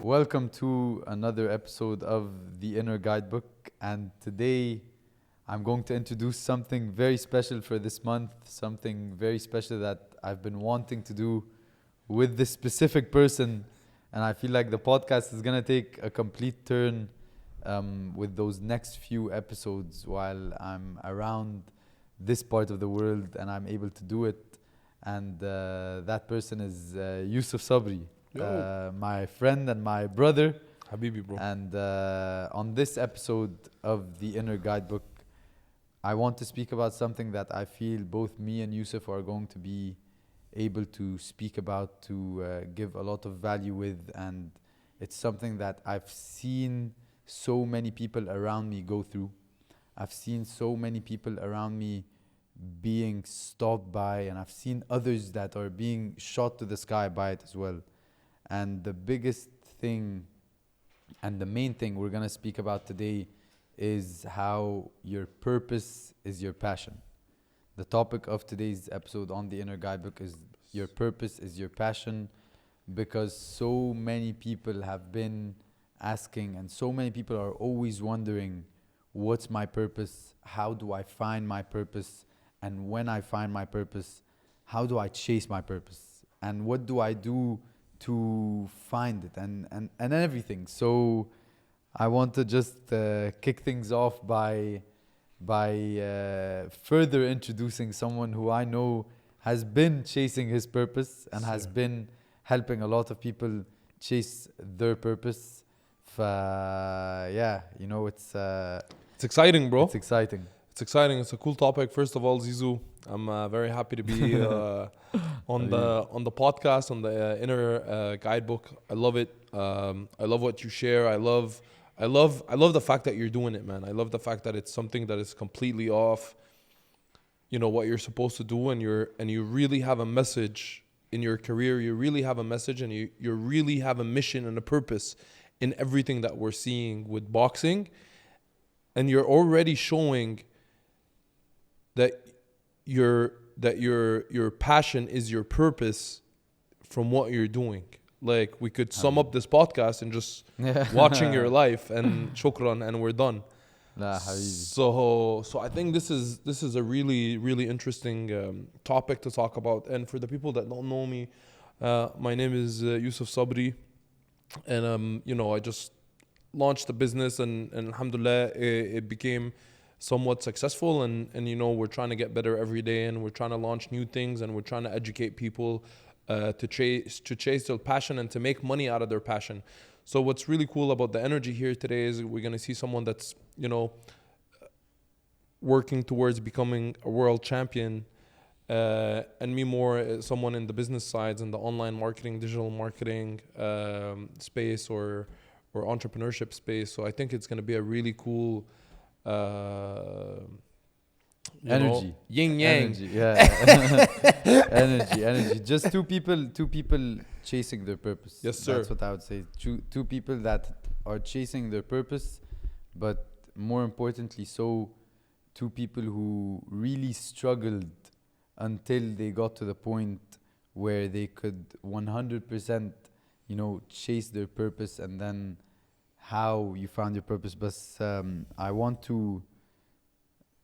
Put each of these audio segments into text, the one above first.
Welcome to another episode of the Inner Guidebook, and today I'm going to introduce something very special for this month, something very special that I've been wanting to do with this specific person, and I feel like the podcast is going to take a complete turn with those next few episodes while I'm around this part of the world and I'm able to do it. And that person is Yusuf Sabri, my friend and my brother. Habibi, bro. And on this episode of the Inner Guidebook, I want to speak about something that I feel both me and Yusuf are going to be able to speak about, to give a lot of value with. And it's something that I've seen so many people around me go through. I've seen so many people around me being stopped by, and I've seen others that are being shot to the sky by it as well. And the biggest thing and the main thing we're going to speak about today is how your purpose is your passion. The topic of today's episode on the Inner Guidebook is your purpose is your passion, because so many people have been asking and so many people are always wondering, what's my purpose? How do I find my purpose? And when I find my purpose, how do I chase my purpose? And what do I do to find it and everything? So I want to just kick things off by further introducing someone who I know has been chasing his purpose and has been helping a lot of people chase their purpose. It's exciting, bro. It's exciting. It's exciting. It's a cool topic. First of all, Zizou, I'm very happy to be on the podcast, on the Inner Guidebook. I love it. I love what you share. I love the fact that you're doing it, man. I love the fact that it's something that is completely off, what you're supposed to do, and you really have a message in your career. You really have a message, and you really have a mission and a purpose in everything that we're seeing with boxing. And you're already showing that your passion is your purpose from what you're doing. Like, we could sum up this podcast and just watching your life and shukran, and we're done. So I think this is a really, really interesting topic to talk about. And for the people that don't know me, my name is Yusuf Sabri, and I just launched the business, and alhamdulillah it became somewhat successful, and we're trying to get better every day, and we're trying to launch new things, and we're trying to educate people to chase their passion and to make money out of their passion. So what's really cool about the energy here today is we're going to see someone that's working towards becoming a world champion, and me more someone in the business sides and the online marketing, digital marketing space or entrepreneurship space. So I think it's going to be a really cool energy, yin yang. Energy, yeah. energy. Just two people chasing their purpose. Yes, sir. That's what I would say. Two people that are chasing their purpose, but more importantly, so two people who really struggled until they got to the point where they could 100%, chase their purpose. And then how you found your purpose. But I want to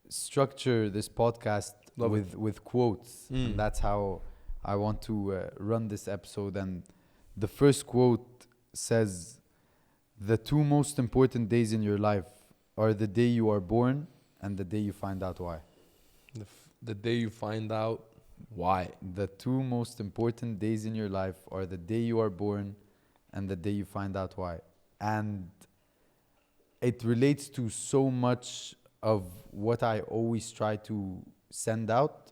structure this podcast with quotes. And that's how I want to run this episode. And the first quote says, "The two most important days in your life are the day you are born and the day you find out why." The day you find out why. The two most important days in your life are the day you are born and the day you find out why. And it relates to so much of what I always try to send out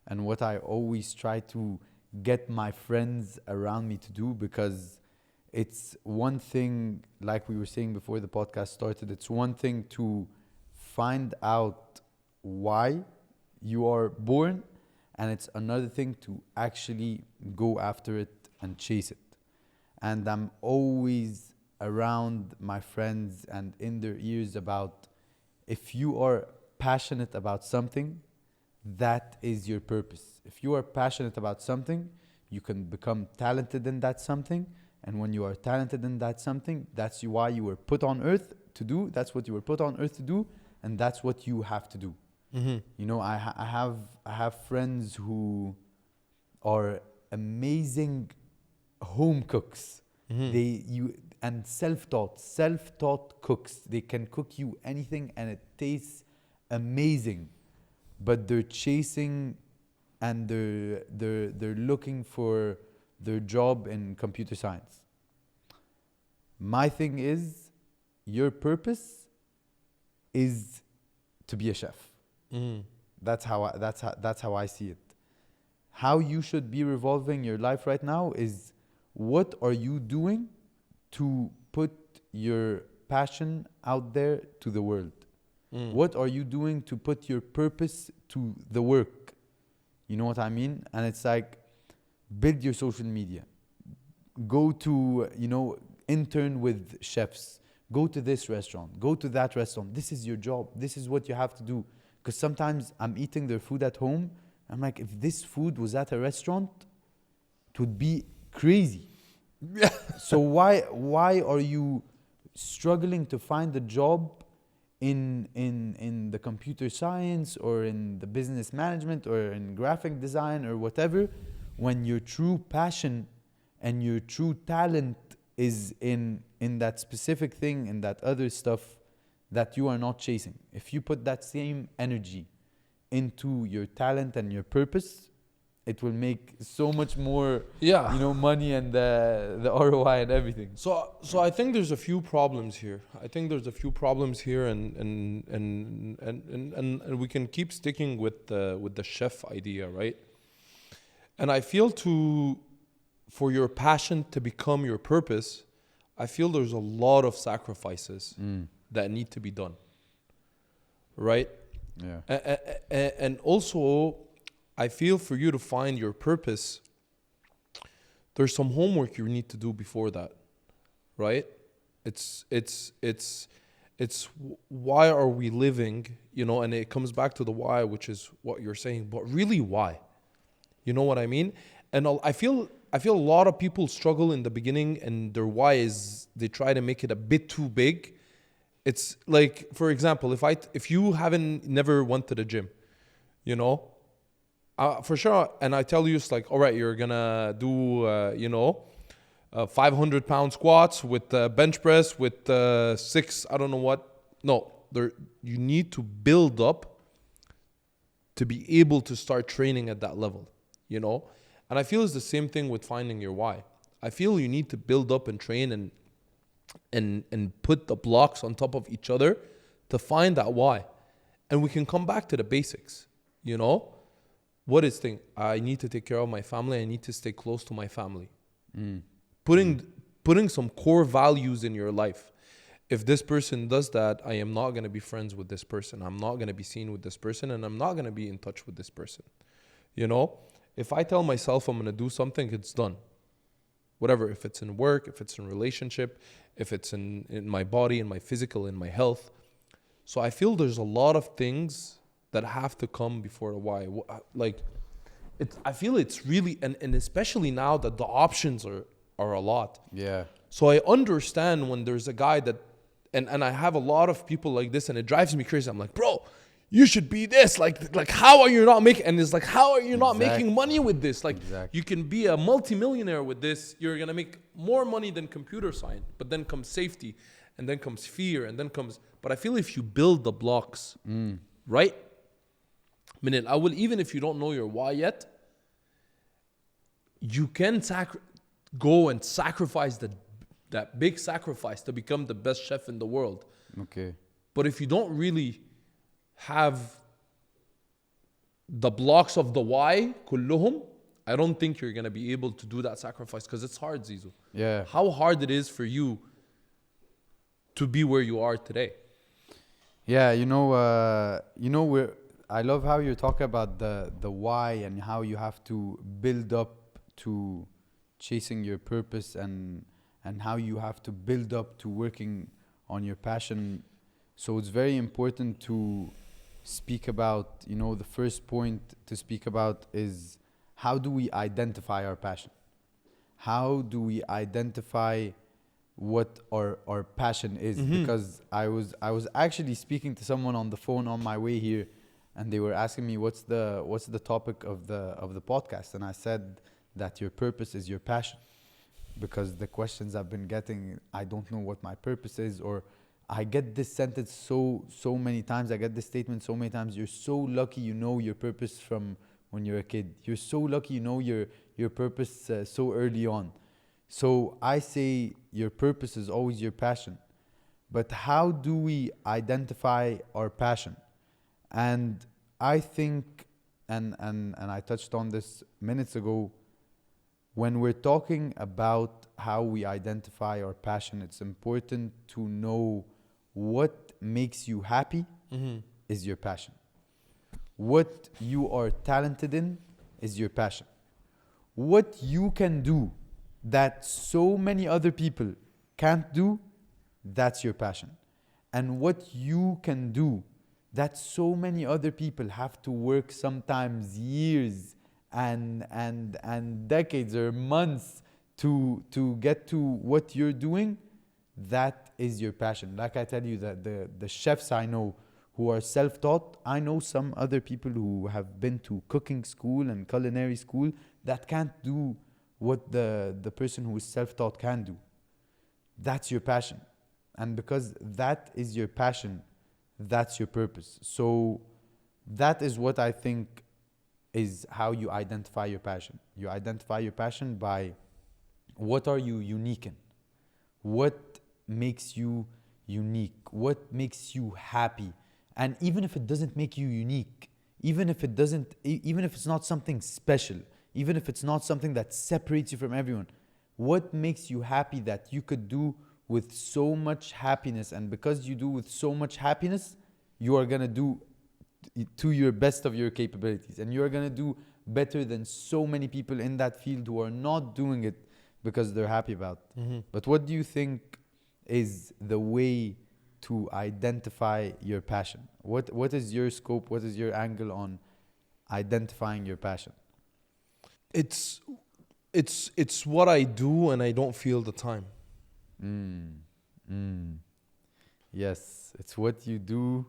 and what I always try to get my friends around me to do, because it's one thing, like we were saying before the podcast started, it's one thing to find out why you are born, and it's another thing to actually go after it and chase it. And I'm always around my friends and in their ears about, if you are passionate about something, that is your purpose. If you are passionate about something, you can become talented in that something, And when you are talented in that something, that's why you were put on earth to do. That's what you were put on earth to do, and that's what you have to do. Mm-hmm. You know, I have friends who are amazing home cooks. Mm-hmm. And self-taught cooks. They can cook you anything, and it tastes amazing. But they're chasing, and they're looking for their job in computer science. My thing is, your purpose is to be a chef. Mm-hmm. That's how I see it. How you should be revolving your life right now is, what are you doing to put your passion out there to the world? What are you doing to put your purpose to the work? You know what I mean? And it's like, build your social media. Go to, intern with chefs. Go to this restaurant. Go to that restaurant. This is your job. This is what you have to do. Because sometimes I'm eating their food at home. I'm like, if this food was at a restaurant, it would be crazy. So why are you struggling to find a job in the computer science, or in the business management, or in graphic design, or whatever, when your true passion and your true talent is in that specific thing, in that other stuff that you are not chasing? If you put that same energy into your talent and your purpose, it will make so much more, money, and the ROI and everything. So I think there's a few problems here. And we can keep sticking with the chef idea, right? And I feel for your passion to become your purpose, I feel there's a lot of sacrifices that need to be done, right? Yeah. And also, I feel for you to find your purpose, there's some homework you need to do before that, right? It's why are we living, and it comes back to the why, which is what you're saying, but really why? You know what I mean? And I feel a lot of people struggle in the beginning, and their why is they try to make it a bit too big. It's like, for example, if you never went to the gym, for sure, and I tell you, it's like, all right, you're gonna do 500-pound squats with bench press with 6, I don't know what. No, you need to build up to be able to start training at that level, And I feel it's the same thing with finding your why. I feel you need to build up and train and put the blocks on top of each other to find that why. And we can come back to the basics, What is thing? I need to take care of my family. I need to stay close to my family. Putting some core values in your life. If this person does that, I am not going to be friends with this person. I'm not going to be seen with this person, and I'm not going to be in touch with this person. If I tell myself I'm going to do something, it's done. Whatever, if it's in work, if it's in relationship, if it's in my body, in my physical, in my health. So I feel there's a lot of things that have to come before the why. I feel it's really, and especially now that the options are a lot. Yeah. So I understand when there's a guy that, and I have a lot of people like this, and it drives me crazy. I'm like, bro, you should be this. Like how are you not making, and it's like, how are you not making money with this? You can be a multimillionaire with this. You're going to make more money than computer science, but then comes safety, and then comes fear, and then comes, but I feel if you build the blocks, right? I will, even if you don't know your why yet, you can go and sacrifice that big sacrifice to become the best chef in the world. Okay. But if you don't really have the blocks of the why, كلهم, I don't think you're going to be able to do that sacrifice, because it's hard, Zizou. Yeah. How hard it is for you to be where you are today. Yeah, I love how you're talking about the why, and how you have to build up to chasing your purpose, and how you have to build up to working on your passion. So it's very important to speak about, the first point to speak about is, how do we identify our passion? how do we identify what our passion is? Because I was actually speaking to someone on the phone on my way here, and they were asking me what's the topic of the podcast, and I said that your purpose is your passion, because the questions I've been getting, I don't know what my purpose is, or I get this sentence so many times, I get this statement so many times: you're so lucky you know your purpose from when you're a kid. You're so lucky you know your purpose so early on. So I say your purpose is always your passion. But how do we identify our passion? And I think, and I touched on this minutes ago, when we're talking about how we identify our passion, it's important to know what makes you happy is your passion. What you are talented in is your passion. What you can do that so many other people can't do, that's your passion. And what you can do that so many other people have to work sometimes years and decades or months to get to what you're doing, that is your passion. Like I tell you, that the chefs I know who are self-taught, I know some other people who have been to cooking school and culinary school that can't do what the person who is self-taught can do. That's your passion. And because that is your passion, that's your purpose. So that is what I think is how you identify your passion. You identify your passion by what are you unique in? What makes you unique? What makes you happy? And even if it doesn't make you unique, even if it's not something special, even if it's not something that separates you from everyone, what makes you happy that you could do with so much happiness? And because you do with so much happiness, you are going to do to your best of your capabilities, and you are going to do better than so many people in that field who are not doing it because they're happy about it. But what do you think is the way to identify your passion? What is your scope? What is your angle on identifying your passion? It's what I do, and I don't feel the time. Yes, it's what you do,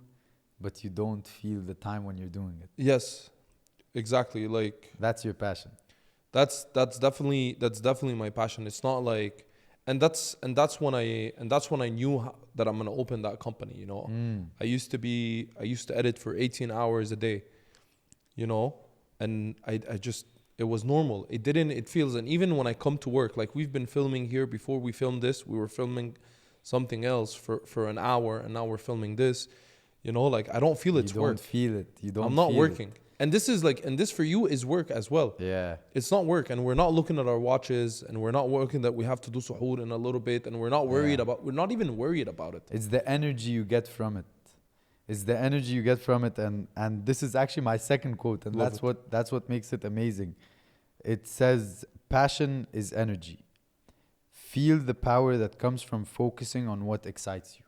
but you don't feel the time when you're doing it. Yes, exactly. Like, that's your passion. That's definitely my passion. It's not like, and that's when I knew that I'm gonna open that company. You know, I used to edit for 18 hours a day. You know, and I just, it was normal. It feels, and even when I come to work, like we've been filming here before we filmed this, we were filming something else for an hour, and now we're filming this. You know, like I don't feel it's work. You don't feel it. I'm not working. And this is like, and this for you is work as well. Yeah. It's not work, and we're not looking at our watches, and we're not working that we have to do suhoor in a little bit, and we're not worried we're not even worried about it. It's the energy you get from it. It's the energy you get from it, and this is actually my second quote, and that's what makes it amazing. It says, passion is energy. Feel the power that comes from focusing on what excites you.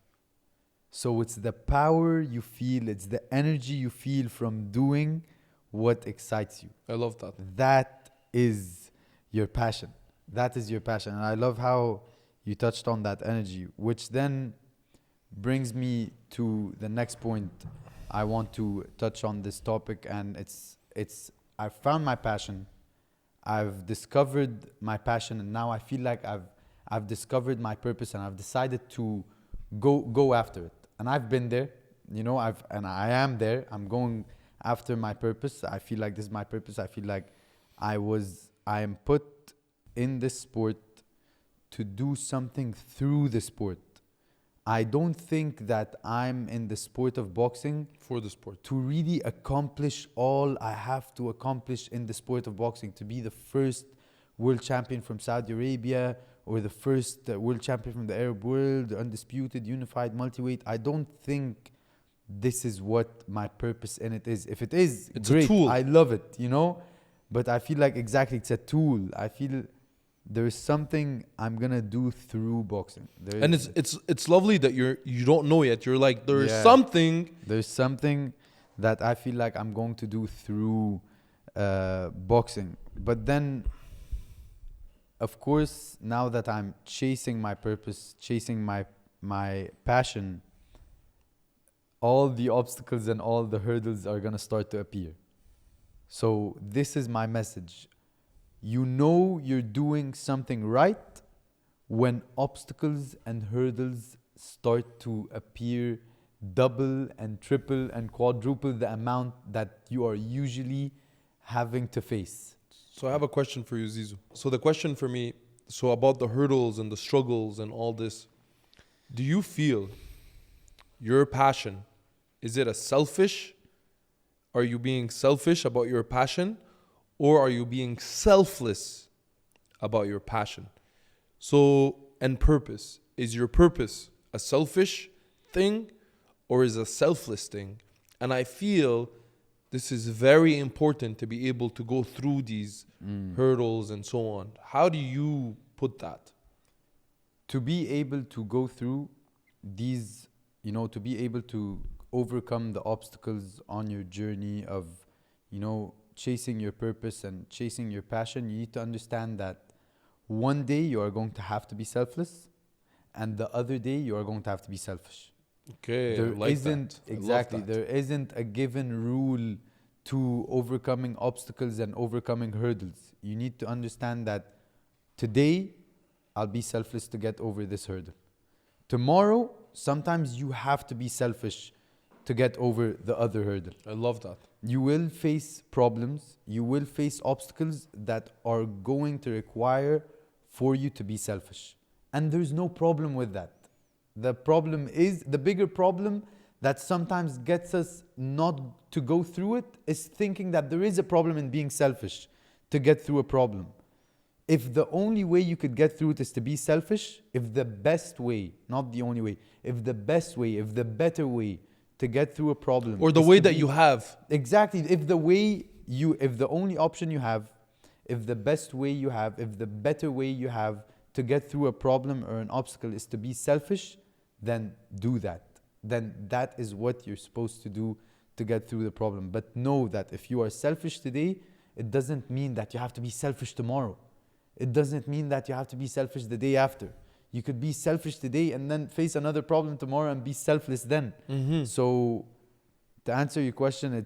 So it's the power you feel, it's the energy you feel from doing what excites you. I love that. That is your passion. That is your passion. And I love how you touched on that energy, which then brings me to the next point I want to touch on this topic. And it's I've found my passion. I've discovered my passion, and now I feel like I've discovered my purpose, and I've decided to go after it. And I've been there, you know, I am there. I'm going after my purpose. I feel like this is my purpose. I feel like I am put in this sport to do something through the sport. I don't think that I'm in the sport of boxing for the sport to really accomplish all I have to accomplish in the sport of boxing, to be the first world champion from Saudi Arabia, or the first world champion from the Arab world, the undisputed, unified, multiweight. I don't think this is what my purpose in it is. If it is, it's great. A tool. I love it, you know? But I feel like exactly it's a tool. I feel there's something I'm gonna do through boxing. And it's lovely that you don't know yet. You're like, there's something. There's something that I feel like I'm going to do through boxing. But then of course, now that I'm chasing my purpose, chasing my passion, all the obstacles and all the hurdles are going to start to appear. So this is my message. You know you're doing something right when obstacles and hurdles start to appear double and triple and quadruple the amount that you are usually having to face. So I have a question for you, Zizu. So the question for me, so about the hurdles and the struggles and all this, do you feel your passion, is it a selfish? Are you being selfish about your passion? Or are you being selfless about your passion? So, and purpose. Is your purpose a selfish thing or is a selfless thing? And I feel this is very important to be able to go through these hurdles and so on. How do you put that? To be able to go through these, to be able to overcome the obstacles on your journey of, chasing your purpose and chasing your passion, you need to understand that one day you are going to have to be selfless and the other day you are going to have to be selfish. Okay, There I like isn't that. I love exactly that. there isn't a given rule to overcoming obstacles and overcoming hurdles. You need to understand that today I'll be selfless to get over this hurdle. Tomorrow, sometimes you have to be selfish to get over the other hurdle. I love that. You will face problems, you will face obstacles that are going to require for you to be selfish. And there's no problem with that. The problem is, the bigger problem that sometimes gets us not to go through it is thinking that there is a problem in being selfish to get through a problem. If the only way you could get through it is to be selfish, if the best way, not the only way, if the best way, if the better way to get through a problem, Or the is way to that be- you have. Exactly. If the only option you have, if the best way you have, if the better way you have to get through a problem or an obstacle is to be selfish, then do that. Then that is what you're supposed to do to get through the problem. But know that if you are selfish today, it doesn't mean that you have to be selfish tomorrow. It doesn't mean that you have to be selfish the day after. You could be selfish today and then face another problem tomorrow and be selfless then. Mm-hmm. So to answer your question,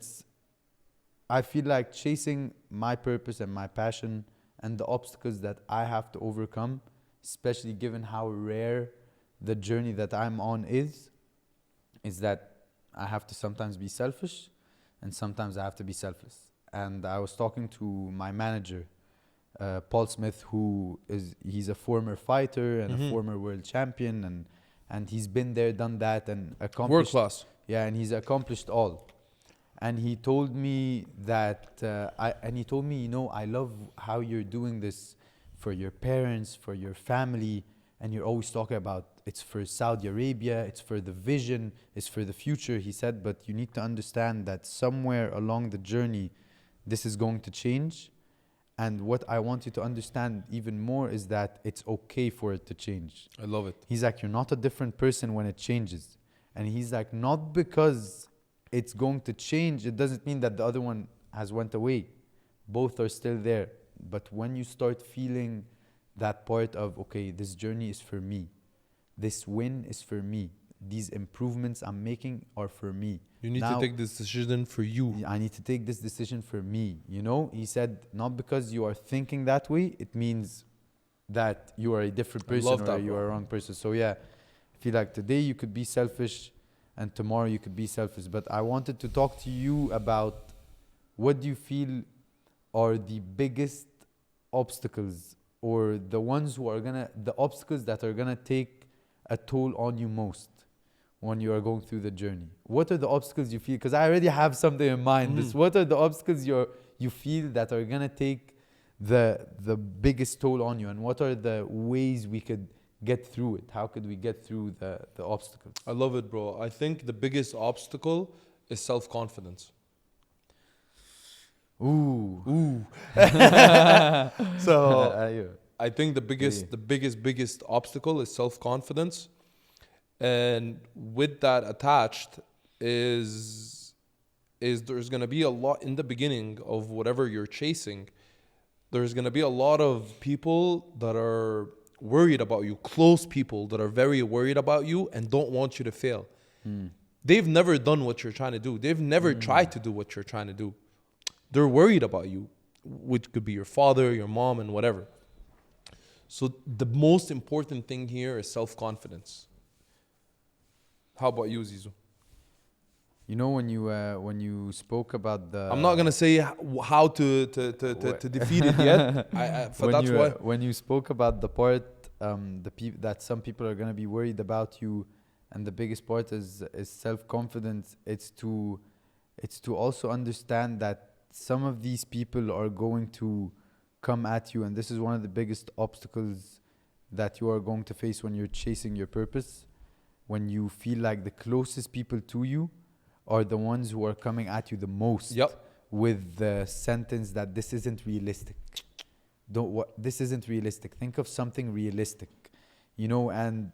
I feel like chasing my purpose and my passion and the obstacles that I have to overcome, especially given how rare the journey that I'm on is that I have to sometimes be selfish and sometimes I have to be selfless. And I was talking to my manager, Paul Smith, he's a former fighter and a former world champion, and he's been there, done that, and World accomplished. class. Yeah, and he's accomplished all. And he told me that, I love how you're doing this for your parents, for your family, and you're always talking about it's for Saudi Arabia, it's for the vision, it's for the future. He said, but you need to understand that somewhere along the journey, this is going to change. And what I want you to understand even more is that it's okay for it to change. I love it. He's like, you're not a different person when it changes. And he's like, not because it's going to change, it doesn't mean that the other one has went away. Both are still there. But when you start feeling that part of, okay, this journey is for me. This win is for me. These improvements I'm making are for me. You need to take this decision for you. I need to take this decision for me. He said, not because you are thinking that way, it means that you are a different person or you are a wrong person. So yeah, I feel like today you could be selfish and tomorrow you could be selfish. But I wanted to talk to you about what do you feel are the biggest obstacles or the obstacles that are gonna take a toll on you most when you are going through the journey. What are the obstacles you feel? Because I already have something in mind. What are the obstacles you feel that are gonna take the biggest toll on you, and what are the ways we could get through it? How could we get through the obstacles? I love it, bro. I think the biggest obstacle is self-confidence. Ooh. So I think the biggest obstacle is self-confidence. And with that attached is there's going to be a lot in the beginning of whatever you're chasing. there's going to be a lot of people that are worried about you, close people that are very worried about you and don't want you to fail. They've never done what you're trying to do. They've never tried to do what you're trying to do. They're worried about you, which could be your father, your mom, and whatever. So the most important thing here is self-confidence. How about you, Zizou? You know, when you spoke about the... I'm not gonna say how to defeat it yet. When you spoke about the part that some people are gonna be worried about you, and the biggest part is self-confidence. It's to also understand that some of these people are going to come at you, and this is one of the biggest obstacles that you are going to face when you're chasing your purpose. When you feel like the closest people to you are the ones who are coming at you the most. Yep. With the sentence that this isn't realistic. This isn't realistic. Think of something realistic, you know, and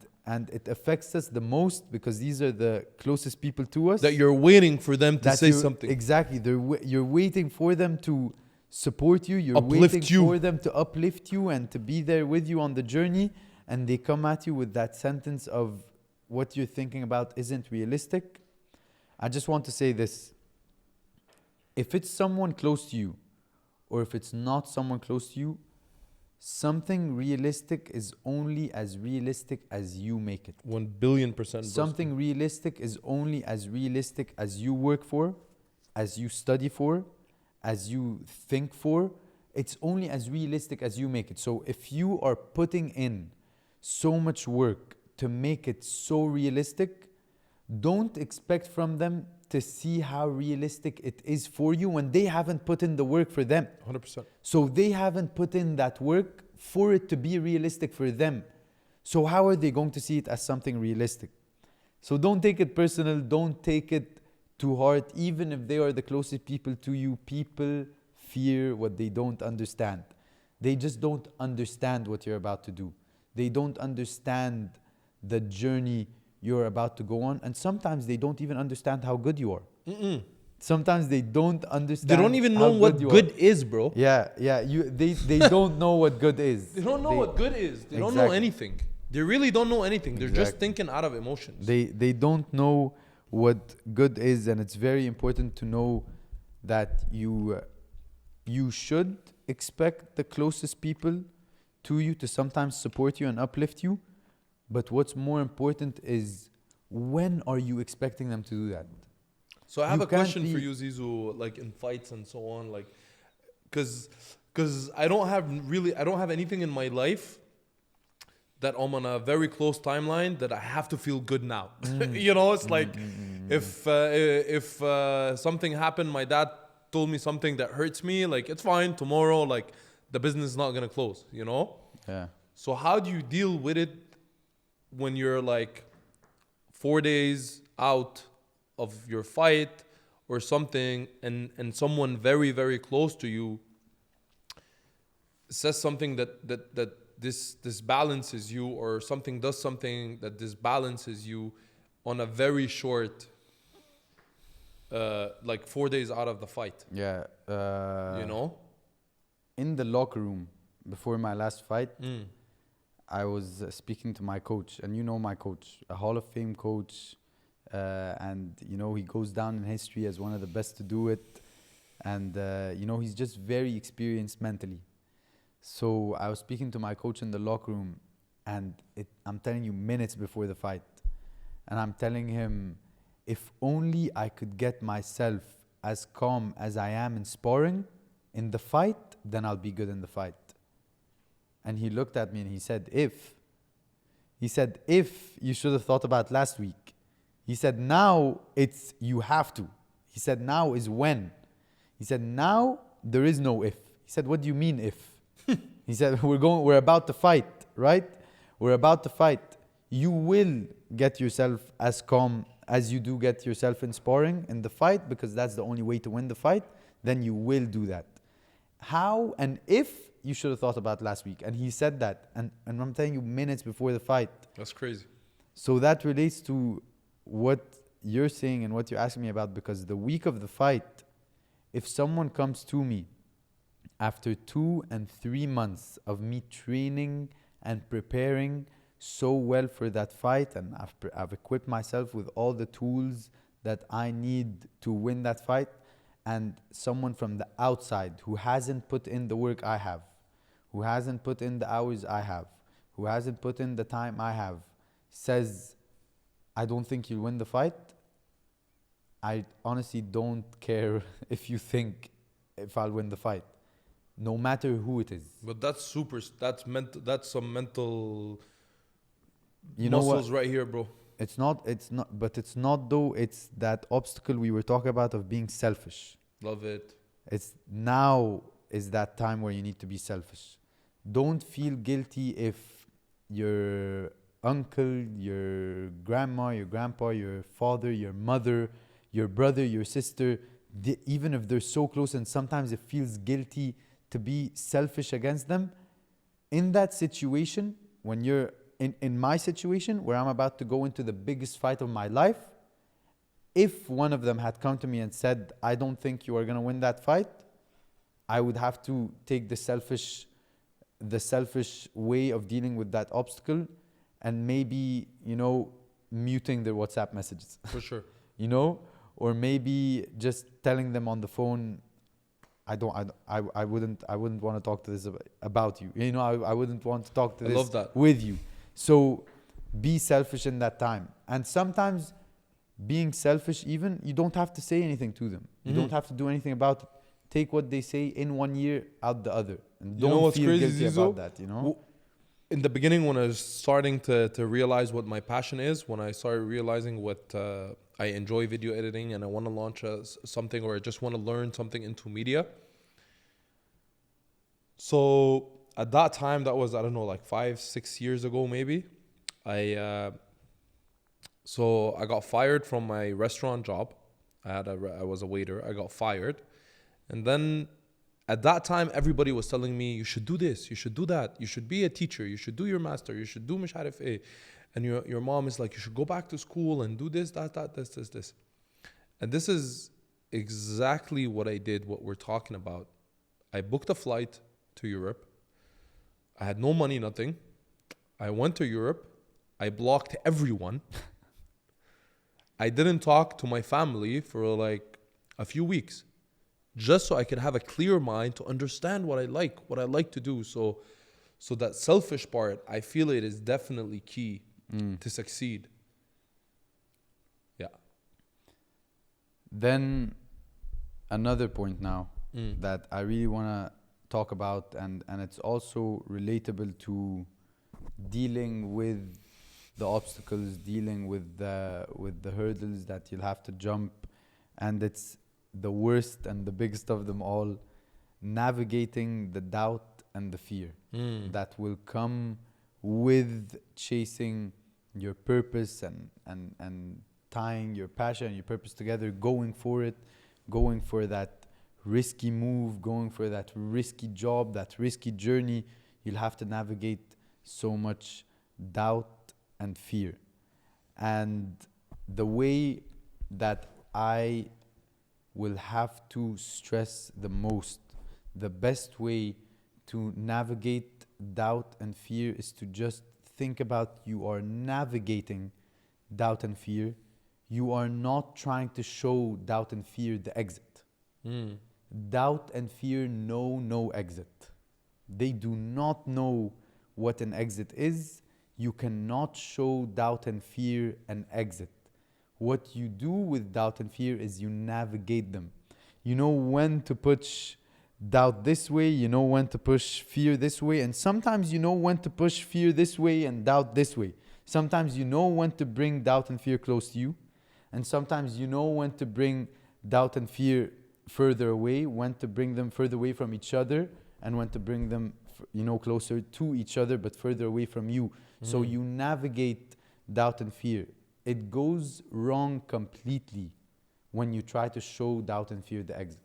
it affects us the most because these are the closest people to us. That you're waiting for them to say something. Exactly. You're waiting for them to support you. You're Uplift waiting you. for them to uplift you and to be there with you on the journey. And they come at you with that sentence of what you're thinking about isn't realistic. I just want to say this. If it's someone close to you, or if it's not someone close to you, something realistic is only as realistic as you make it. 1 billion%. Something realistic is only as realistic as you work for, as you study for, as you think for. It's only as realistic as you make it. So if you are putting in so much work to make it so realistic, don't expect from them to see how realistic it is for you when they haven't put in the work for them. 100%. So they haven't put in that work for it to be realistic for them. So how are they going to see it as something realistic? So don't take it personal. Don't take it to heart. Even if they are the closest people to you, people fear what they don't understand. They just don't understand what you're about to do. They don't understand the journey you're about to go on, and sometimes they don't even understand how good you are. Sometimes they don't understand. They don't even know what good is, bro. Yeah. They don't know what good is. They don't know what good is. They don't know anything. They really don't know anything. They're just thinking out of emotions. They don't know what good is, and it's very important to know that you should expect the closest people to you to sometimes support you and uplift you. But what's more important is, when are you expecting them to do that? So I have a question for you, Zizou, like in fights and so on, like, cause I don't have anything in my life that I'm on a very close timeline that I have to feel good now. You know, it's like if something happened, my dad told me something that hurts me, like it's fine, tomorrow, like the business is not gonna close, you know? Yeah. So how do you deal with it when you're like 4 days out of your fight or something, and someone very, very close to you says something that disbalances you, or something does something that disbalances you on a very short, like 4 days out of the fight? Yeah. You know? In the locker room before my last fight, I was speaking to my coach, and you know my coach, a Hall of Fame coach, and you know he goes down in history as one of the best to do it, and you know he's just very experienced mentally. So I was speaking to my coach in the locker room, and I'm telling you, minutes before the fight, and I'm telling him, if only I could get myself as calm as I am in sparring in the fight, then I'll be good in the fight. And he looked at me and he said, if you should have thought about last week. He said, now it's you have to. He said, now is when. He said, now there is no if. He said, what do you mean if? He said, we're about to fight, right? We're about to fight. You will get yourself as calm as you do get yourself in sparring in the fight, because that's the only way to win the fight. Then you will do that. How and if, you should have thought about last week. And he said that, and I'm telling you, minutes before the fight. That's crazy. So that relates to what you're saying and what you're asking me about, because the week of the fight, if someone comes to me after 2 and 3 months of me training and preparing so well for that fight, and I've equipped myself with all the tools that I need to win that fight, and someone from the outside who hasn't put in the work I have, who hasn't put in the hours I have, who hasn't put in the time I have, says, I don't think you'll win the fight, I honestly don't care if you think if I'll win the fight, no matter who it is. But that's mental. That's some mental You know muscles what? right here, bro. It's not, but it's not though, it's that obstacle we were talking about of being selfish. Love it. It's now is that time where you need to be selfish. Don't feel guilty if your uncle, your grandma, your grandpa, your father, your mother, your brother, your sister, even if they're so close, and sometimes it feels guilty to be selfish against them. In that situation, when you're in my situation where I'm about to go into the biggest fight of my life, if one of them had come to me and said, I don't think you are going to win that fight, I would have to take the selfish way of dealing with that obstacle, and maybe, muting their WhatsApp messages. For sure. Or maybe just telling them on the phone, I wouldn't want to talk to this about you. I wouldn't want to talk to I this love that. with you. So be selfish in that time. And sometimes being selfish, even, you don't have to say anything to them. You don't have to do anything about it. Take what they say in one ear, out the other. And don't feel guilty about that, In the beginning, when I was starting to realize what my passion is, when I started realizing what I enjoy video editing and I want to launch something, or I just want to learn something into media. So at that time, that was, I don't know, like 5-6 years ago, maybe. I got fired from my restaurant job. I was a waiter. I got fired. And then at that time, everybody was telling me, you should do this, you should do that, you should be a teacher, you should do your master, you should do مش عارف ايه. And your mom is like, you should go back to school and do this, that, this. And this is exactly what I did, what we're talking about. I booked a flight to Europe. I had no money, nothing. I went to Europe. I blocked everyone. I didn't talk to my family for like a few weeks, just so I could have a clear mind to understand what I like to do. So that selfish part, I feel it is definitely key to succeed. Yeah. Then another point now that I really want to talk about, and it's also relatable to dealing with the obstacles, dealing with the hurdles that you'll have to jump, and it's the worst and the biggest of them all, navigating the doubt and the fear that will come with chasing your purpose and tying your passion and your purpose together, going for it, going for that risky move, going for that risky job, that risky journey. You'll have to navigate so much doubt and fear. And the way that I will have to stress the most, the best way to navigate doubt and fear is to just think about, you are navigating doubt and fear. You are not trying to show doubt and fear the exit. Doubt and fear know no exit. They do not know what an exit is. You cannot show doubt and fear an exit. What you do with doubt and fear is you navigate them. You know when to push doubt this way, you know when to push fear this way, and sometimes you know when to push fear this way and doubt this way. Sometimes you know when to bring doubt and fear close to you, and sometimes you know when to bring doubt and fear further away, when to bring them further away from each other, and when to bring them closer to each other but further away from you. So you navigate doubt and fear. It goes wrong completely when you try to show doubt and fear the exit.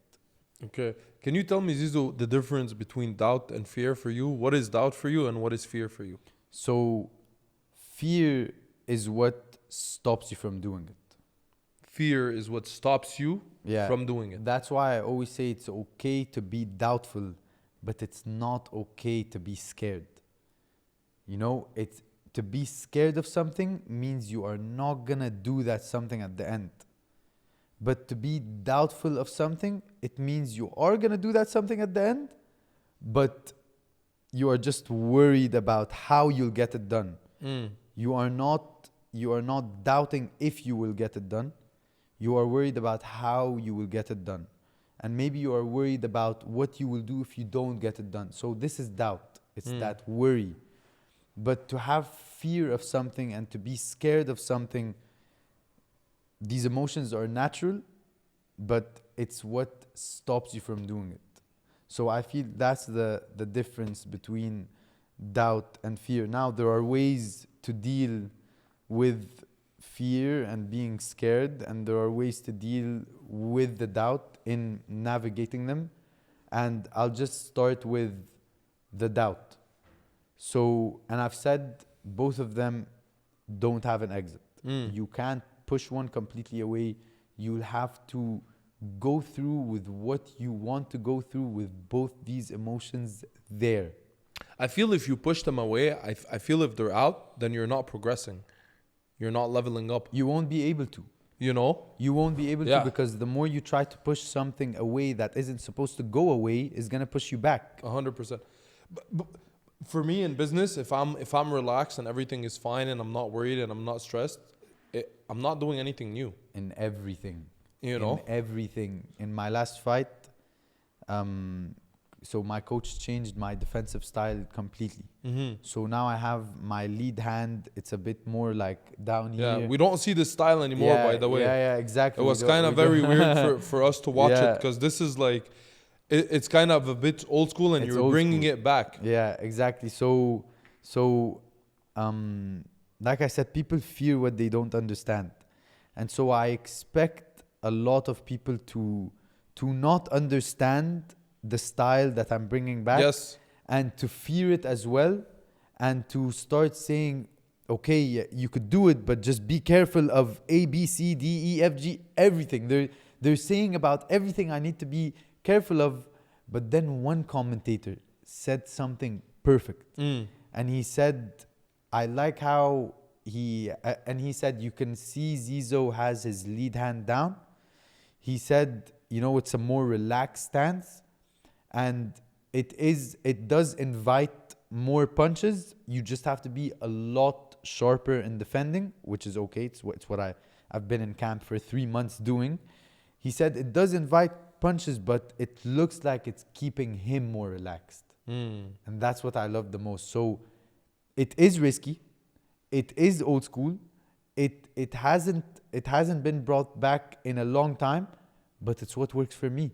Okay. Can you tell me, Zizo, the difference between doubt and fear for you? What is doubt for you and what is fear for you? So fear is what stops you from doing it. Fear is what stops you from doing it. That's why I always say it's okay to be doubtful but it's not okay to be scared. You know, it's to be scared of something means you are not gonna do that something at the end. But to be doubtful of something, it means you are gonna do that something at the end, but you are just worried about how you'll get it done. You are not doubting if you will get it done. You are worried about how you will get it done. And maybe you are worried about what you will do if you don't get it done. So this is doubt. It's that worry. But to have fear of something and to be scared of something, these emotions are natural, but it's what stops you from doing it. So I feel that's the difference between doubt and fear. Now, there are ways to deal with fear and being scared, and there are ways to deal with the doubt in navigating them. And I'll just start with the doubt. So, and I've said both of them don't have an exit. You can't push one completely away. You'll have to go through with what you want to go through with both these emotions there. I feel if you push them away, I feel if they're out, then you're not progressing. You're not leveling up. You won't be able to. You know? You won't be able to, because the more you try to push something away that isn't supposed to go away is going to push you back. 100%. But for me in business, if I'm relaxed and everything is fine and I'm not worried and I'm not stressed, I'm not doing anything new. In everything. You know? In everything. In my last fight, so my coach changed my defensive style completely. So now I have my lead hand. It's a bit more like down here. Yeah, we don't see this style anymore, by the way. Yeah, exactly. It was kind of very weird for us to watch it, because this is like, it's kind of a bit old school, and you're bringing it back. Yeah, exactly. So, like I said, people fear what they don't understand. And so I expect a lot of people to not understand the style that I'm bringing back. Yes. And to fear it as well. And to start saying, okay, you could do it, but just be careful of A, B, C, D, E, F, G, everything. They're saying about everything I need to be careful of. But then one commentator said something perfect. And he said, I like how and he said, you can see Zizo has his lead hand down. He said, it's a more relaxed stance, and it does invite more punches. You just have to be a lot sharper in defending, which is okay. It's what I've been in camp for 3 months doing. He said it does invite punches, but it looks like it's keeping him more relaxed. And that's what I love the most. So it is risky. It is old school. It hasn't been brought back in a long time, but it's what works for me.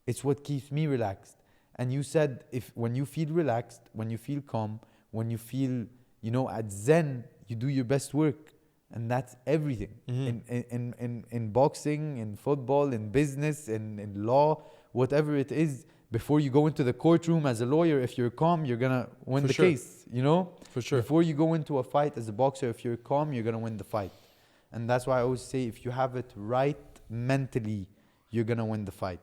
It's what keeps me relaxed. And you said, when you feel relaxed, when you feel calm, when you feel, at zen, you do your best work. And that's everything. In boxing, in football, in business, in law, whatever it is. Before you go into the courtroom as a lawyer, if you're calm, you're going to win the case, For sure. Before you go into a fight as a boxer, if you're calm, you're going to win the fight. And that's why I always say, if you have it right mentally, you're going to win the fight.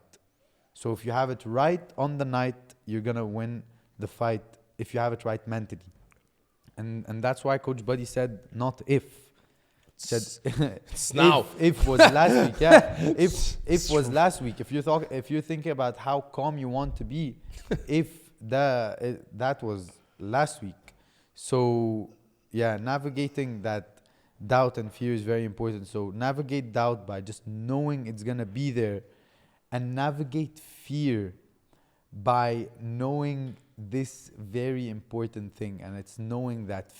So if you have it right on the night, you're going to win the fight if you have it right mentally. And that's why Coach Buddy said, not if. Said it's now. If was last week, yeah. If was last week. If you're thinking about how calm you want to be, that was last week. So yeah, navigating that doubt and fear is very important. So navigate doubt by just knowing it's gonna be there, and navigate fear by knowing this very important thing, and it's knowing that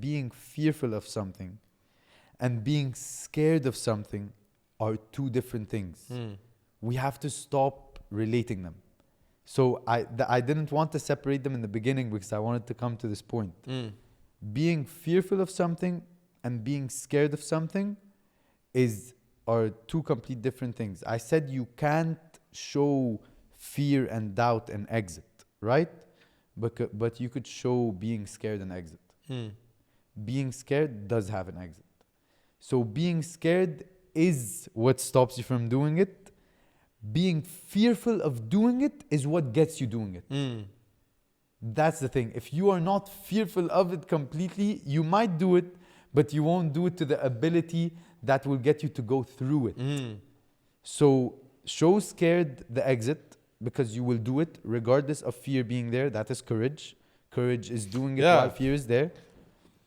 being fearful of something and being scared of something are two different things. We have to stop relating them. So I didn't want to separate them in the beginning because I wanted to come to this point. Being fearful of something and being scared of something are two complete different things. I said you can't show fear and doubt and exit, right? But you could show being scared and exit. Being scared does have an exit. So being scared is what stops you from doing it. being fearful of doing it is what gets you doing it. That's the thing. If you are not fearful of it completely, you might do it, but you won't do it to the ability that will get you to go through it. So show scared the exit, because you will do it regardless of fear being there. That is courage. Courage is doing it while fear is there.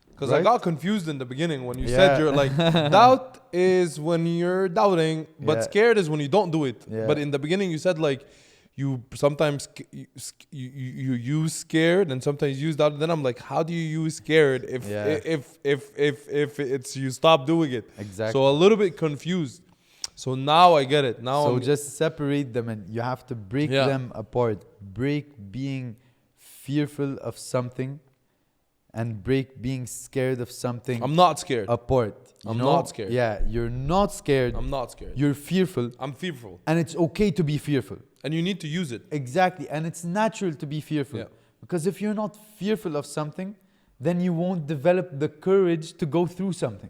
Because I got confused in the beginning when you said you're like, doubt is when you're doubting, but scared is when you don't do it. But in the beginning you said like, you sometimes you use scared and sometimes use doubt. Then I'm like, how do you use scared if it's you stop doing it? Exactly. So a little bit confused. So now I get it. Now so just separate them, and you have to break them apart. Break being fearful of something and break being scared of something. I'm not scared. Apart. I'm not scared. Yeah, you're not scared. I'm not scared. You're fearful. I'm fearful. And it's okay to be fearful. And you need to use it. Exactly. And it's natural to be fearful. Because if you're not fearful of something, then you won't develop the courage to go through something.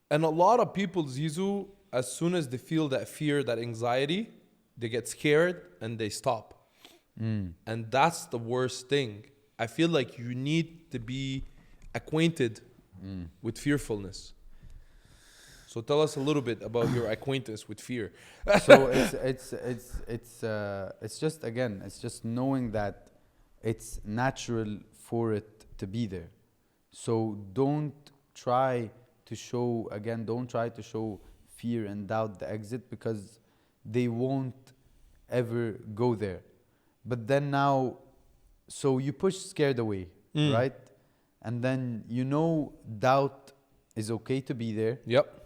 And a lot of people, Zizou, as soon as they feel that fear, that anxiety, they get scared and they stop. And that's the worst thing. I feel like you need to be acquainted with fearfulness. So tell us a little bit about your acquaintance with fear. So it's just, again, it's just knowing that it's natural for it to be there. So don't try to show fear and doubt the exit, because they won't ever go there. But then now, so you push scared away, right? And then doubt is okay to be there.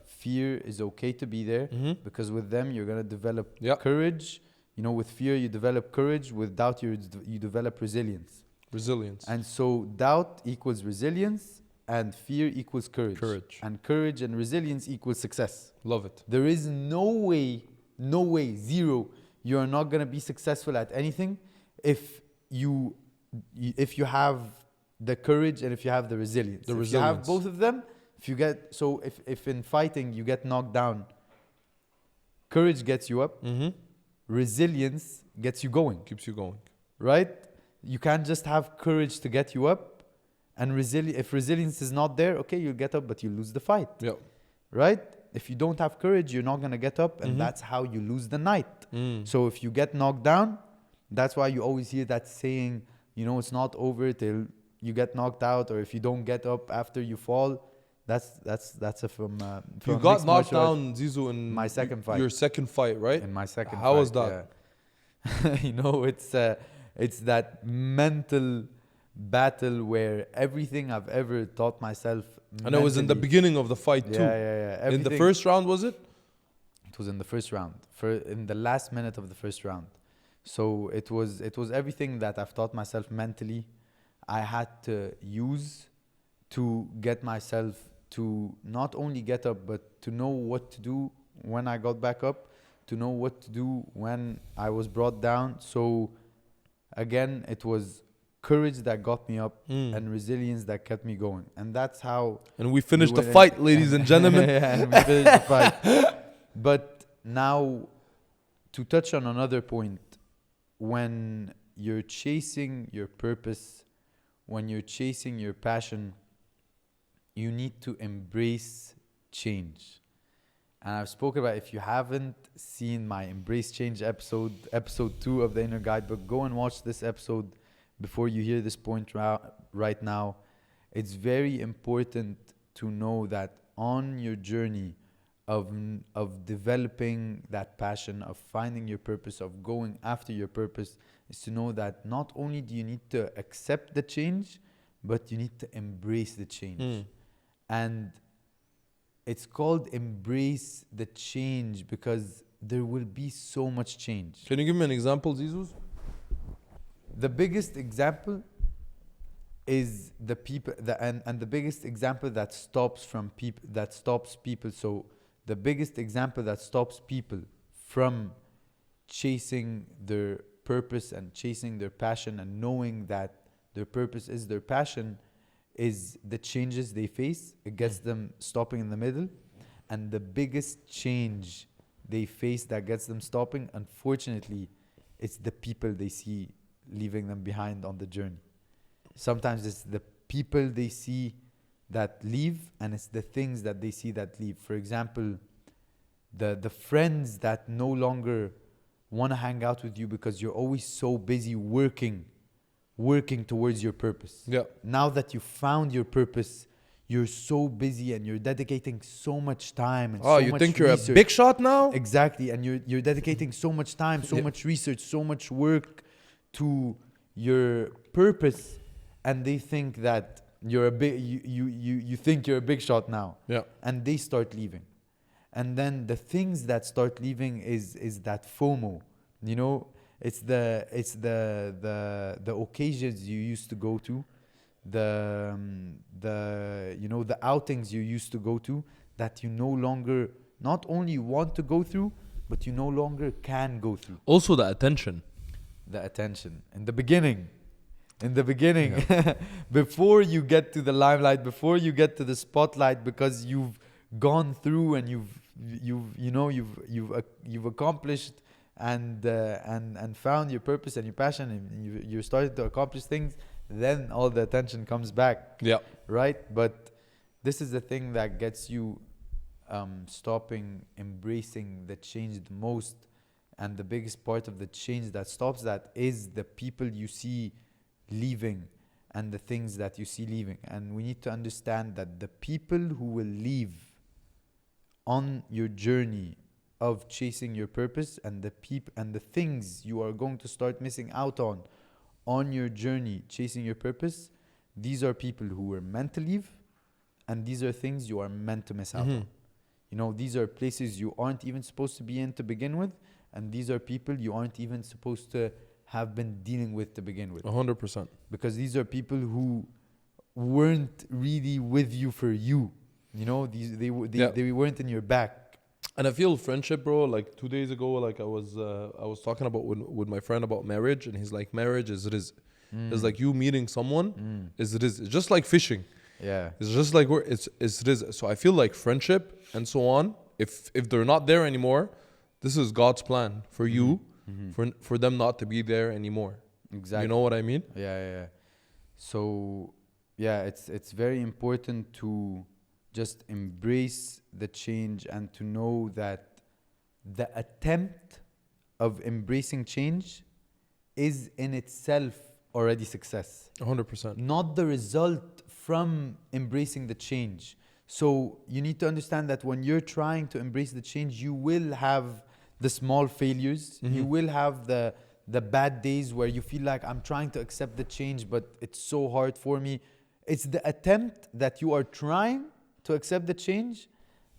Fear is okay to be there, because with them you're gonna develop courage. With fear you develop courage. With doubt you develop resilience. And so doubt equals resilience, and fear equals courage. And courage and resilience equals success. Love it. There is no way, zero. You are not gonna be successful at anything if you have the courage and if you have the resilience. If you have both of them, if in fighting you get knocked down, courage gets you up, resilience gets you going. Keeps you going. Right? You can't just have courage to get you up, and if resilience is not there, okay, you'll get up, but you lose the fight. Right? If you don't have courage, you're not going to get up, and that's how you lose the night. So if you get knocked down, that's why you always hear that saying, it's not over till you get knocked out, or if you don't get up after you fall. That's from you got knocked down, Zizou, in my second fight. Your second fight, right? In my second fight. How was that? Yeah. It's that mental battle where everything I've ever taught myself. And it was in the beginning of the fight too. Yeah. In the first round, was it? It was in the first round, in the last minute of the first round. So it was everything that I've taught myself mentally, I had to use to get myself to not only get up, but to know what to do when I got back up, to know what to do when I was brought down. So again, it was courage that got me up and resilience that kept me going. And that's how... And we finished the fight, ladies and gentlemen. And we finished the fight. But now, to touch on another point, when you're chasing your purpose, when you're chasing your passion, you need to embrace change. And I've spoken about, if you haven't seen my Embrace Change episode 2 of the Inner Guidebook, go and watch this episode before you hear this point right now. It's very important to know that on your journey of developing that passion, of finding your purpose, of going after your purpose, is to know that not only do you need to accept the change, but you need to embrace the change. And it's called embrace the change because there will be so much change. Can you give me an example, Zizou? The biggest example is the people, and the biggest example that stops people. So the biggest example that stops people from chasing their purpose and chasing their passion and knowing that their purpose is their passion is the changes they face. It gets them stopping in the middle. And the biggest change they face that gets them stopping, unfortunately, it's the people they see leaving them behind on the journey. Sometimes it's the people they see that leave, and it's the things that they see that leave. For example, the friends that no longer want to hang out with you because you're always so busy working towards your purpose. Yeah. Now that you found your purpose, you're so busy and you're dedicating so much time and so much you think you're research. a big shot now? Exactly, and you're dedicating so much time, so much research, so much work to your purpose, and they think that you're a big you think you're a big shot now. Yeah. And they start leaving. And then the things that start leaving is that FOMO. You know, it's the occasions you used to go to, the outings you used to go to, that you no longer not only want to go through, but you no longer can go through. Also the attention. The attention in the beginning. Before you get to the limelight, before you get to the spotlight, because you've gone through and you've accomplished and found your purpose and your passion, and you started to accomplish things, then all the attention comes back. Yeah. Right? But this is the thing that gets you stopping embracing the change the most. And the biggest part of the change that stops that is the people you see leaving and the things that you see leaving. And we need to understand that the people who will leave on your journey of chasing your purpose, and the things you are going to start missing out on your journey chasing your purpose, these are people who were meant to leave, and these are things you are meant to miss out on. You know, these are places you aren't even supposed to be in to begin with, and these are people you aren't even supposed to have been dealing with to begin with. 100%. Because these are people who weren't really with you for you. You know, they weren't in your back. And I feel friendship, bro. Like 2 days ago, like I was talking about with my friend about marriage, and he's like, marriage is rizq. It's like you meeting someone is rizq. It's just like fishing. Yeah. It's just like it's rizq. So I feel like friendship and so on, if they're not there anymore, this is God's plan for you, for them not to be there anymore. Exactly. You know what I mean? Yeah. So, yeah, it's very important to just embrace the change and to know that the attempt of embracing change is in itself already success. 100%. Not the result from embracing the change. So you need to understand that when you're trying to embrace the change, you will have the small failures. You will have the bad days where you feel like, I'm trying to accept the change, but it's so hard for me. It's the attempt that you are trying to accept the change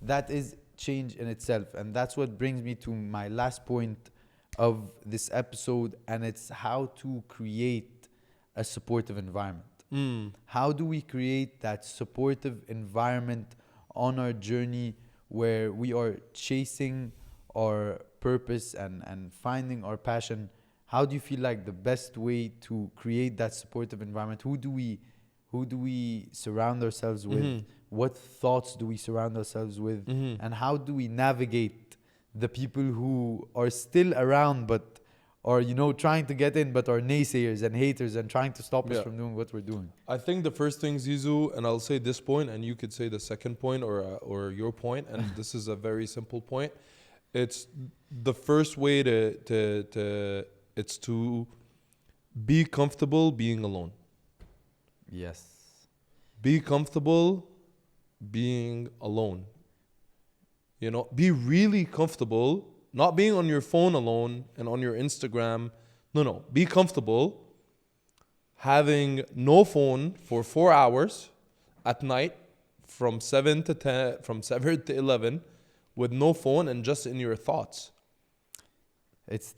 that is change in itself. And that's what brings me to my last point of this episode, and it's how to create a supportive environment. How do we create that supportive environment on our journey where we are chasing our purpose and finding our passion? How do you feel like the best way to create that supportive environment? Who do we surround ourselves with? What thoughts do we surround ourselves with? And how do we navigate the people who are still around but are, trying to get in but are naysayers and haters and trying to stop us from doing what we're doing? I think the first thing, Zizou, and I'll say this point, and you could say the second point or your point, and this is a very simple point. It's the first way it's to be comfortable being alone. Yes. Be comfortable being alone. Be really comfortable not being on your phone alone and on your Instagram. No. Be comfortable having no phone for 4 hours at night from 7 to 11 with no phone and just in your thoughts. It's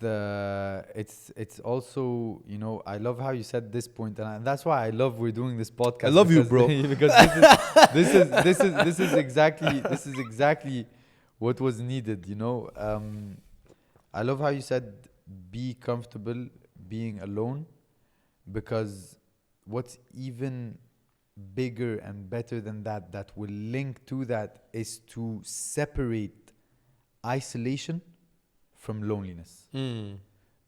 also, I love how you said this point, and that's why I love we're doing this podcast. I love you, bro. Because this is exactly what was needed, I love how you said be comfortable being alone, because what's even bigger and better than that will link to that is to separate isolation from loneliness. Mm.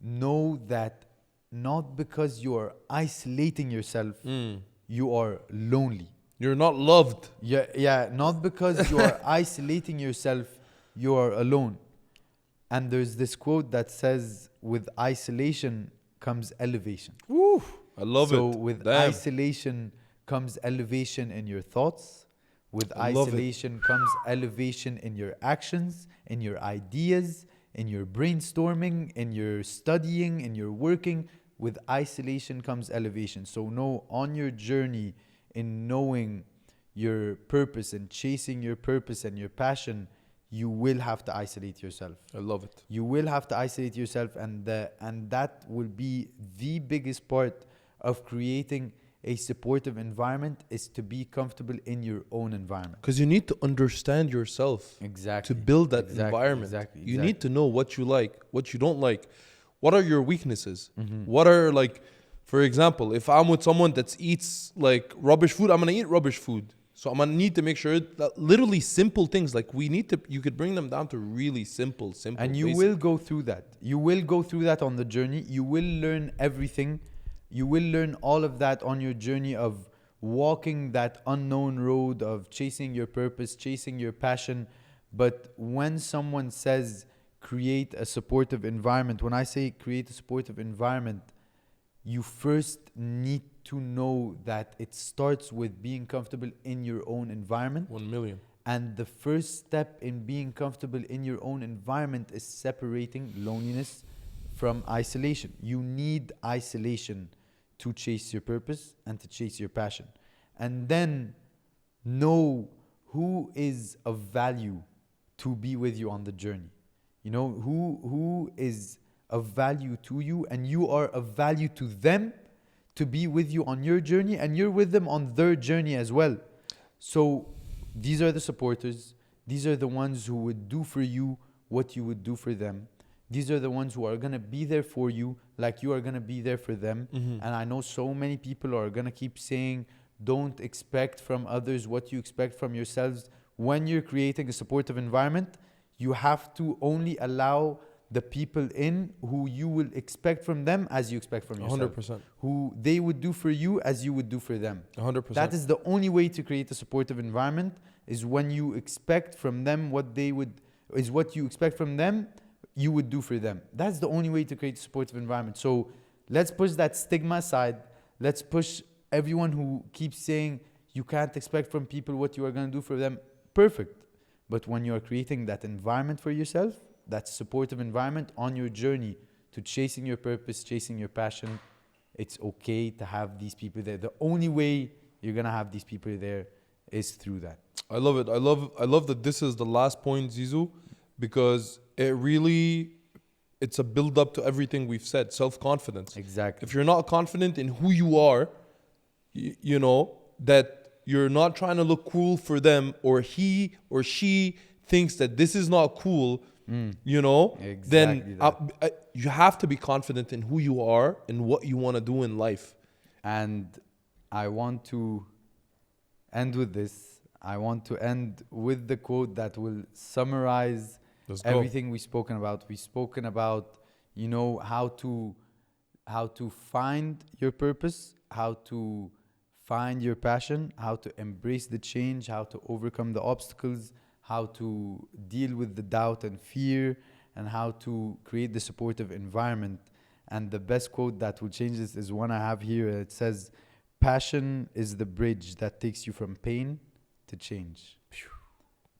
Know that not because you are isolating yourself, Mm. you are lonely. You're not loved. Yeah, not because you are isolating yourself, you are alone. And there's this quote that says, with isolation comes elevation. Woo. I love So it. with Damn. isolation comes elevation in your thoughts. With I love it. isolation comes elevation in your actions, in your ideas, in your brainstorming, in your studying, in your working. With isolation comes elevation. So know on your journey in knowing your purpose and chasing your purpose and your passion, you will have to isolate yourself. I love it. You will have to isolate yourself, and that will be the biggest part of creating a supportive environment, is to be comfortable in your own environment. Because you need to understand yourself Exactly. to build that Exactly, environment. exactly, You need to know what you like, what you don't like. What are your weaknesses? What are, like, for example, if I'm with someone that eats like rubbish food, I'm going to eat rubbish food. So I'm going to need to make sure that literally simple things, like you could bring them down to really simple. And you will go through that. You will go through that on the journey. You will learn everything. You will learn all of that on your journey of walking that unknown road of chasing your purpose, chasing your passion. But when someone says create a supportive environment, when I say create a supportive environment, you first need to know that it starts with being comfortable in your own environment. 1 million. And the first step in being comfortable in your own environment is separating loneliness from isolation. You need isolation to chase your purpose and to chase your passion. And then know who is of value to be with you on the journey. You know, who is of value to you, and you are of value to them to be with you on your journey, and you're with them on their journey as well. So these are the supporters. These are the ones who would do for you what you would do for them. These are the ones who are going to be there for you like you are going to be there for them. And I know so many people are going to keep saying, don't expect from others what you expect from yourselves. When you're creating a supportive environment, you have to only allow the people in who you will expect from them as you expect from yourself. 100%. Who they would do for you as you would do for them. 100%. That is the only way to create a supportive environment, is when you expect from them what you expect from them, you would do for them. That's the only way to create a supportive environment. So let's push that stigma aside. Let's push everyone who keeps saying you can't expect from people what you are going to do for them. Perfect. But when you are creating that environment for yourself, that supportive environment on your journey to chasing your purpose, chasing your passion, it's okay to have these people there. The only way you're going to have these people there is through that. I love it. I love that this is the last point, Zizou, because it's a build up to everything we've said. Self-confidence. Exactly. If you're not confident in who you are, you know, that you're not trying to look cool for them, or he or she thinks that this is not cool, you know, Exactly then you have to be confident in who you are and what you want to do in life. And I want to end with this. I want to end with the quote that will summarize everything we've spoken about. We've spoken about, you know, how to find your purpose, how to find your passion, how to embrace the change, how to overcome the obstacles, how to deal with the doubt and fear, and how to create the supportive environment. And the best quote that will change this is one I have here. It says, passion is the bridge that takes you from pain to change.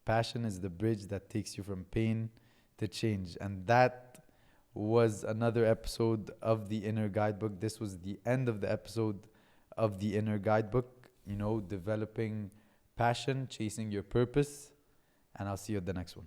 Passion is the bridge that takes you from pain to change. And that was another episode of the Inner Guidebook. This was the end of the episode of the Inner Guidebook. You know, developing passion, chasing your purpose. And I'll see you at the next one.